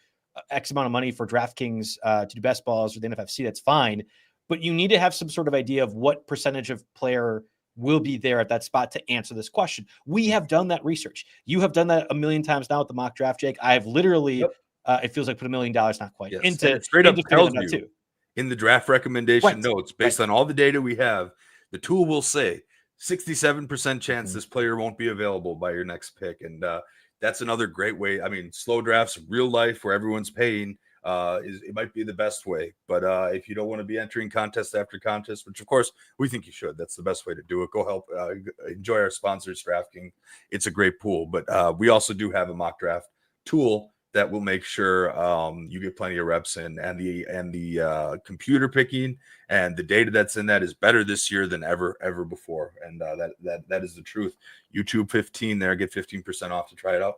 A: X amount of money for DraftKings to do best balls or the NFFC, that's fine. But you need to have some sort of idea of what percentage of player will be there at that spot to answer this question. We have done that research. You have done that a million times now with the mock draft, Jake. I've literally, it feels like put $1 million, not quite, into
B: straight up tells you
A: too.
B: In the draft recommendation notes, based on all the data we have, the tool will say 67% chance this player won't be available by your next pick. And that's another great way. I mean, slow drafts, real life where everyone's paying, it might be the best way. But if you don't want to be entering contest after contest, which of course we think you should, that's the best way to do it. Go help enjoy our sponsors, DraftKings. It's a great pool. But we also do have a mock draft tool that will make sure you get plenty of reps in, and the computer picking and the data that's in that is better this year than ever before. And that is the truth. YouTube 15 there, get 15% off to try it out.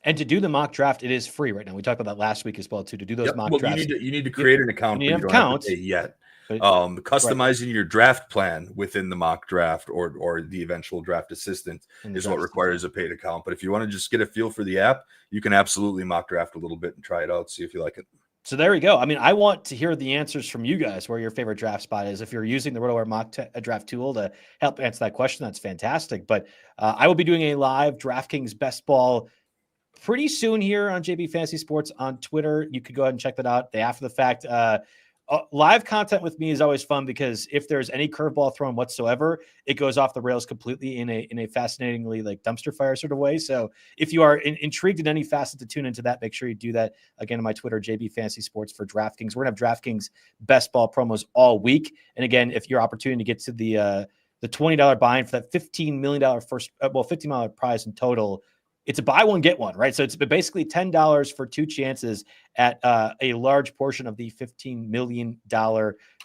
A: And to do the mock draft, it is free right now. We talked about that last week as well too. To do those mock drafts,
B: you need to create an account, but you don't have to pay yet. Customizing your draft plan within the mock draft or the eventual draft assistant is what requires a paid account. But if you want to just get a feel for the app, you can absolutely mock draft a little bit and try it out, see if you like it.
A: So there we go. I mean, I want to hear the answers from you guys where your favorite draft spot is. If you're using the RotoWire mock draft tool to help answer that question, that's fantastic. But I will be doing a live DraftKings best ball pretty soon here on JB Fantasy Sports on Twitter. You could go ahead and check that out. The after the fact live content with me is always fun because if there's any curveball thrown whatsoever, it goes off the rails completely in a fascinatingly like dumpster fire sort of way. So if you are intrigued in any facet to tune into that, make sure you do that again on my Twitter, JB Fantasy Sports for DraftKings. We're gonna have DraftKings best ball promos all week. And again, if your opportunity to get to the $20 buy-in for that $15 million $15 million prize in total, it's a buy one, get one, right? So it's basically $10 for 2 chances at a large portion of the $15 million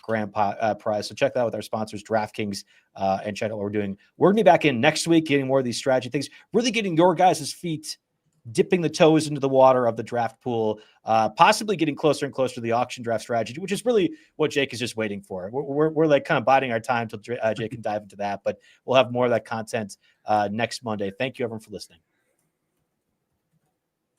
A: grand prize. So check that out with our sponsors, DraftKings, and check out what we're doing. We're going to be back in next week, getting more of these strategy things, really getting your guys' feet, dipping the toes into the water of the draft pool, possibly getting closer and closer to the auction draft strategy, which is really what Jake is just waiting for. We're like kind of biding our time till Jake can dive into that, but we'll have more of that content next Monday. Thank you everyone for listening.